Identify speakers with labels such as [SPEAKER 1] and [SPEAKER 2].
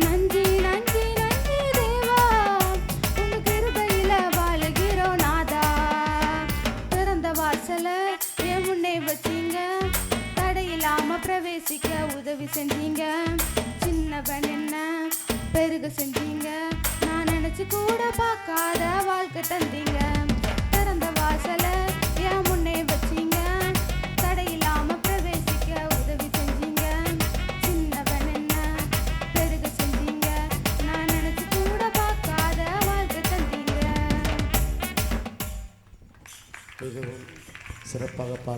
[SPEAKER 1] நன்றி நன்றி நன்றி தேவா, உங்க கிருபையில வாழுகிறோம் நாதா. திறந்த வாசல என் முன்னே வச்சீங்க, தடையில்லாம பிரவேசிக்க உதவி செஞ்சீங்க. சின்னவன் என்ன பெருக செஞ்சீங்க, நான் நினைச்சு கூட பார்க்காத வாழ்க்கை தந்தீங்க. திறந்த வாசல என் முன்னே வச்சீங்க, தடையில்லாம பிரவேசிக்க உதவி செஞ்சீங்க. சின்னவன் என்ன பெருக செஞ்சீங்க, நான் நினைச்சு கூட பார்க்காத வாழ்க்கை தந்தீங்க.
[SPEAKER 2] மிகவும் சிறப்பாக